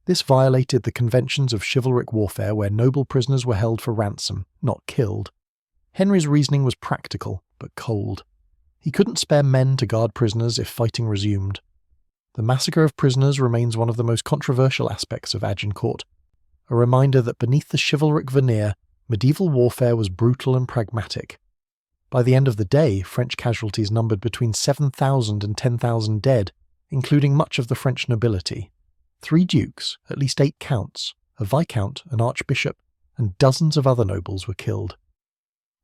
This violated the conventions of chivalric warfare where noble prisoners were held for ransom, not killed. Henry's reasoning was practical, but cold. He couldn't spare men to guard prisoners if fighting resumed. The massacre of prisoners remains one of the most controversial aspects of Agincourt, a reminder that beneath the chivalric veneer, medieval warfare was brutal and pragmatic. By the end of the day, French casualties numbered between 7,000 and 10,000 dead, including much of the French nobility. 3 dukes, at least 8 counts, a viscount, an archbishop, and dozens of other nobles were killed.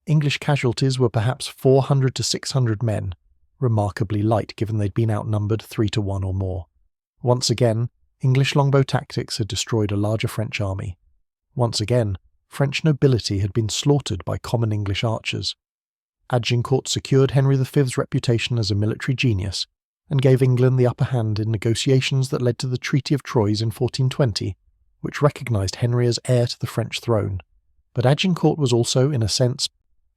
English casualties were perhaps 400 to 600 men, remarkably light given they'd been outnumbered 3 to 1 or more. Once again, English longbow tactics had destroyed a larger French army. Once again, French nobility had been slaughtered by common English archers. Agincourt secured Henry V's reputation as a military genius, and gave England the upper hand in negotiations that led to the Treaty of Troyes in 1420, which recognised Henry as heir to the French throne. But Agincourt was also, in a sense,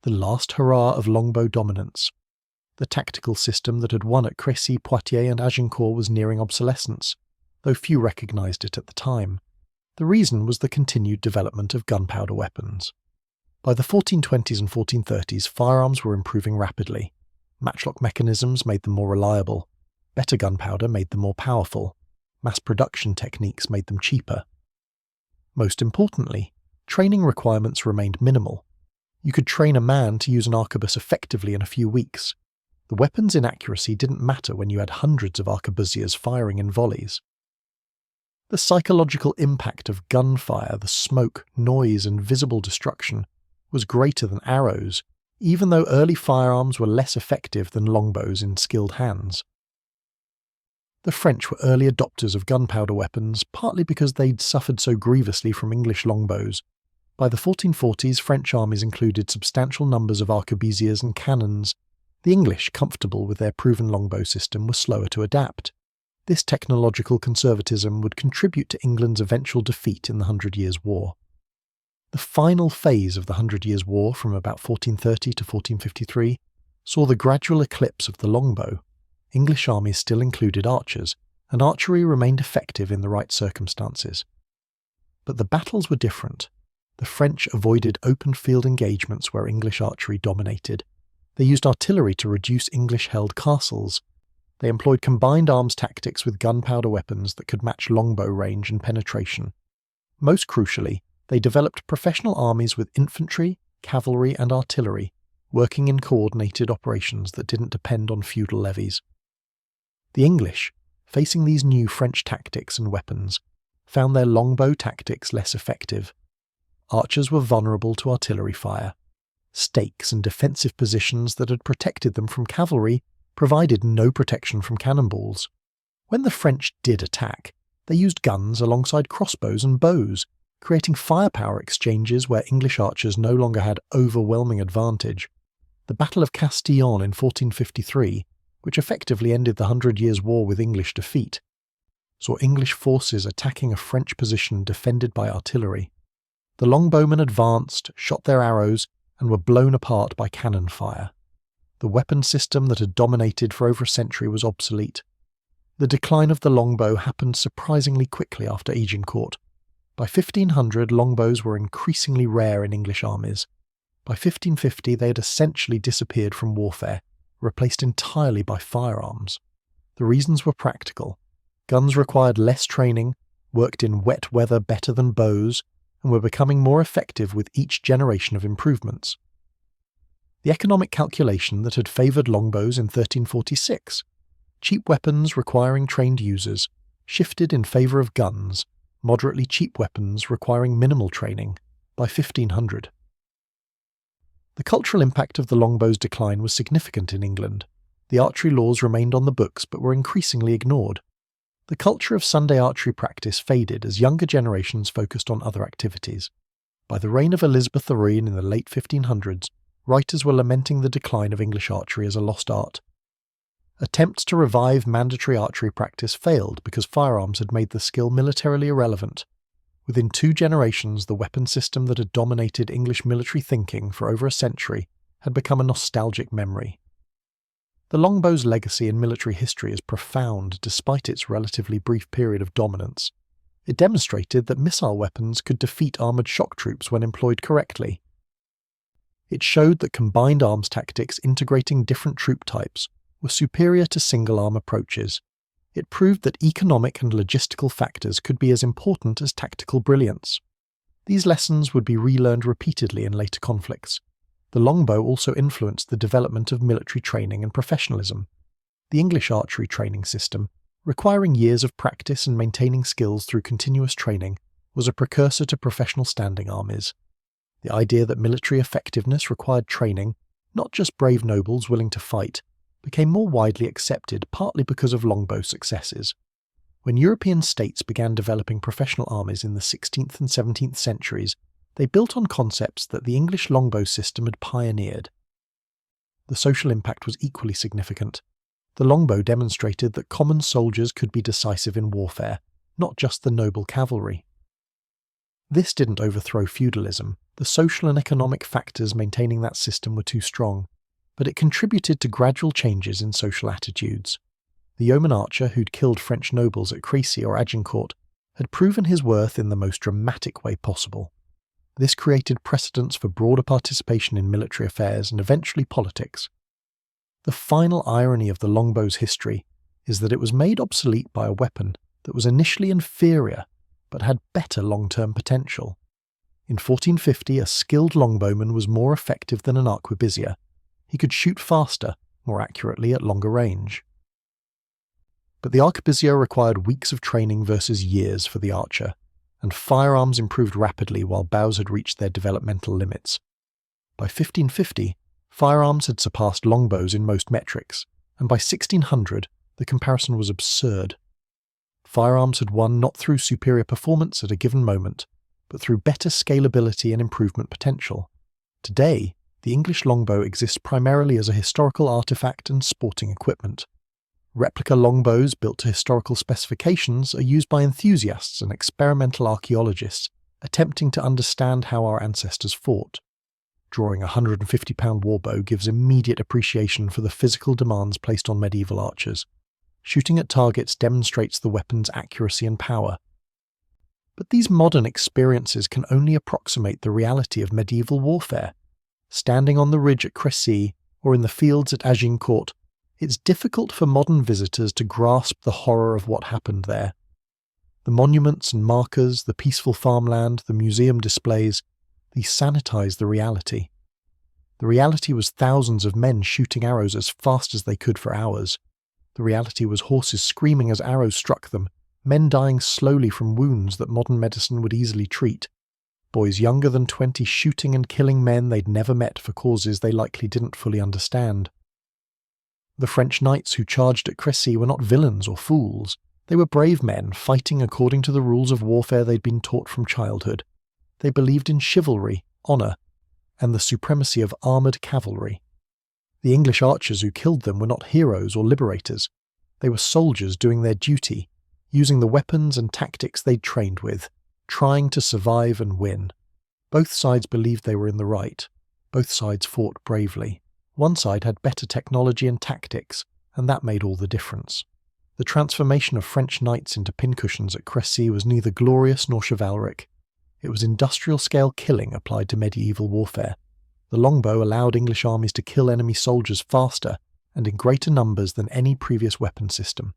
the last hurrah of longbow dominance. The tactical system that had won at Crécy, Poitiers and Agincourt was nearing obsolescence, though few recognised it at the time. The reason was the continued development of gunpowder weapons. By the 1420s and 1430s, firearms were improving rapidly. Matchlock mechanisms made them more reliable. Better gunpowder made them more powerful. Mass production techniques made them cheaper. Most importantly, training requirements remained minimal. You could train a man to use an arquebus effectively in a few weeks. The weapon's inaccuracy didn't matter when you had hundreds of arquebusiers firing in volleys. The psychological impact of gunfire, the smoke, noise and visible destruction, was greater than arrows, even though early firearms were less effective than longbows in skilled hands. The French were early adopters of gunpowder weapons, partly because they'd suffered so grievously from English longbows. By the 1440s, French armies included substantial numbers of arquebusiers and cannons. The English, comfortable with their proven longbow system, were slower to adapt. This technological conservatism would contribute to England's eventual defeat in the 100 Years' War. The final phase of the 100 Years' War, from about 1430 to 1453, saw the gradual eclipse of the longbow. English armies still included archers, and archery remained effective in the right circumstances. But the battles were different. The French avoided open field engagements where English archery dominated. They used artillery to reduce English-held castles. They employed combined arms tactics with gunpowder weapons that could match longbow range and penetration. Most crucially, they developed professional armies with infantry, cavalry and artillery, working in coordinated operations that didn't depend on feudal levies. The English, facing these new French tactics and weapons, found their longbow tactics less effective. Archers were vulnerable to artillery fire. Stakes and defensive positions that had protected them from cavalry provided no protection from cannonballs. When the French did attack, they used guns alongside crossbows and bows, creating firepower exchanges where English archers no longer had overwhelming advantage. The Battle of Castillon in 1453, which effectively ended the 100 Years' War with English defeat, saw English forces attacking a French position defended by artillery. The longbowmen advanced, shot their arrows, and were blown apart by cannon fire. The weapon system that had dominated for over a century was obsolete. The decline of the longbow happened surprisingly quickly after Agincourt. By 1500, longbows were increasingly rare in English armies. By 1550, they had essentially disappeared from warfare, replaced entirely by firearms. The reasons were practical. Guns required less training, worked in wet weather better than bows, and were becoming more effective with each generation of improvements. The economic calculation that had favoured longbows in 1346, cheap weapons requiring trained users, shifted in favour of guns, moderately cheap weapons requiring minimal training, by 1500. The cultural impact of the longbow's decline was significant in England. The archery laws remained on the books but were increasingly ignored. The culture of Sunday archery practice faded as younger generations focused on other activities. By the reign of Elizabeth the Reign in the late 1500s, writers were lamenting the decline of English archery as a lost art. Attempts to revive mandatory archery practice failed because firearms had made the skill militarily irrelevant. Within 2 generations, the weapon system that had dominated English military thinking for over a century had become a nostalgic memory. The longbow's legacy in military history is profound despite its relatively brief period of dominance. It demonstrated that missile weapons could defeat armoured shock troops when employed correctly. It showed that combined arms tactics integrating different troop types were superior to single-arm approaches. It proved that economic and logistical factors could be as important as tactical brilliance. These lessons would be relearned repeatedly in later conflicts. The longbow also influenced the development of military training and professionalism. The English archery training system, requiring years of practice and maintaining skills through continuous training, was a precursor to professional standing armies. The idea that military effectiveness required training, not just brave nobles willing to fight, became more widely accepted partly because of longbow successes. When European states began developing professional armies in the 16th and 17th centuries, they built on concepts that the English longbow system had pioneered. The social impact was equally significant. The longbow demonstrated that common soldiers could be decisive in warfare, not just the noble cavalry. This didn't overthrow feudalism. The social and economic factors maintaining that system were too strong, but it contributed to gradual changes in social attitudes. The yeoman archer who'd killed French nobles at Crécy or Agincourt had proven his worth in the most dramatic way possible. This created precedents for broader participation in military affairs and eventually politics. The final irony of the longbow's history is that it was made obsolete by a weapon that was initially inferior but had better long-term potential. In 1450, a skilled longbowman was more effective than an arquebusier. He could shoot faster, more accurately at longer range. But the arquebusier required weeks of training versus years for the archer, and firearms improved rapidly while bows had reached their developmental limits. By 1550, firearms had surpassed longbows in most metrics, and by 1600, the comparison was absurd. Firearms had won not through superior performance at a given moment, but through better scalability and improvement potential. Today, the English longbow exists primarily as a historical artifact and sporting equipment. Replica longbows built to historical specifications are used by enthusiasts and experimental archaeologists attempting to understand how our ancestors fought. Drawing a 150-pound warbow gives immediate appreciation for the physical demands placed on medieval archers. Shooting at targets demonstrates the weapon's accuracy and power. But these modern experiences can only approximate the reality of medieval warfare. Standing on the ridge at Crécy or in the fields at Agincourt, it's difficult for modern visitors to grasp the horror of what happened there. The monuments and markers, the peaceful farmland, the museum displays, these sanitize the reality. The reality was thousands of men shooting arrows as fast as they could for hours. The reality was horses screaming as arrows struck them, men dying slowly from wounds that modern medicine would easily treat, boys younger than 20 shooting and killing men they'd never met for causes they likely didn't fully understand. The French knights who charged at Crécy were not villains or fools. They were brave men fighting according to the rules of warfare they'd been taught from childhood. They believed in chivalry, honour, and the supremacy of armoured cavalry. The English archers who killed them were not heroes or liberators. They were soldiers doing their duty, using the weapons and tactics they'd trained with, trying to survive and win. Both sides believed they were in the right. Both sides fought bravely. One side had better technology and tactics, and that made all the difference. The transformation of French knights into pincushions at Crécy was neither glorious nor chivalric. It was industrial-scale killing applied to medieval warfare. The longbow allowed English armies to kill enemy soldiers faster and in greater numbers than any previous weapon system.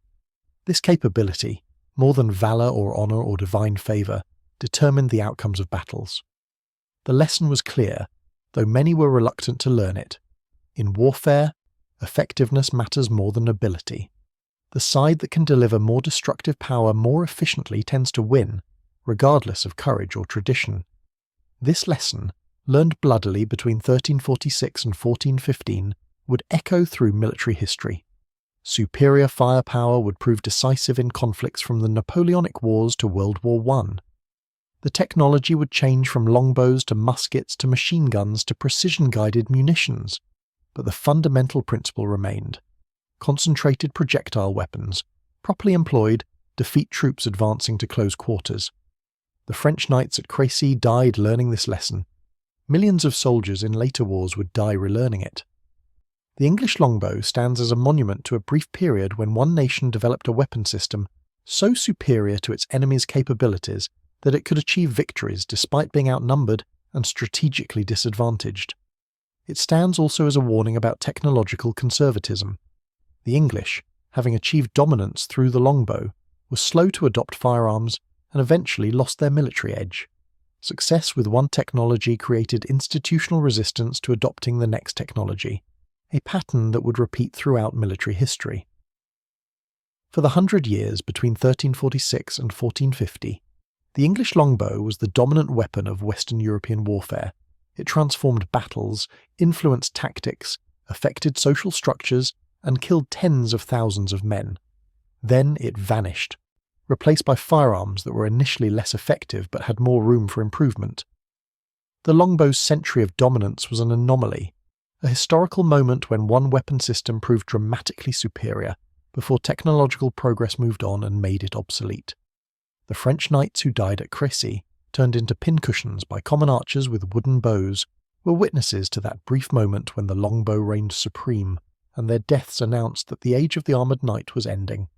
This capability, more than valour or honour or divine favour, determined the outcomes of battles. The lesson was clear, though many were reluctant to learn it. In warfare, effectiveness matters more than ability. The side that can deliver more destructive power more efficiently tends to win, regardless of courage or tradition. This lesson, learned bloodily between 1346 and 1415, would echo through military history. Superior firepower would prove decisive in conflicts from the Napoleonic Wars to World War I. The technology would change from longbows to muskets to machine guns to precision-guided munitions, but the fundamental principle remained. Concentrated projectile weapons, properly employed, defeat troops advancing to close quarters. The French knights at Crécy died learning this lesson. Millions of soldiers in later wars would die relearning it. The English longbow stands as a monument to a brief period when one nation developed a weapon system so superior to its enemies' capabilities that it could achieve victories despite being outnumbered and strategically disadvantaged. It stands also as a warning about technological conservatism. The English, having achieved dominance through the longbow, were slow to adopt firearms and eventually lost their military edge. Success with one technology created institutional resistance to adopting the next technology, a pattern that would repeat throughout military history. For the 100 years between 1346 and 1450, the English longbow was the dominant weapon of Western European warfare. It transformed battles, influenced tactics, affected social structures, and killed tens of thousands of men. Then it vanished, replaced by firearms that were initially less effective but had more room for improvement. The longbow's century of dominance was an anomaly, a historical moment when one weapon system proved dramatically superior before technological progress moved on and made it obsolete. The French knights who died at Crécy, turned into pincushions by common archers with wooden bows, were witnesses to that brief moment when the longbow reigned supreme, and their deaths announced that the age of the armoured knight was ending.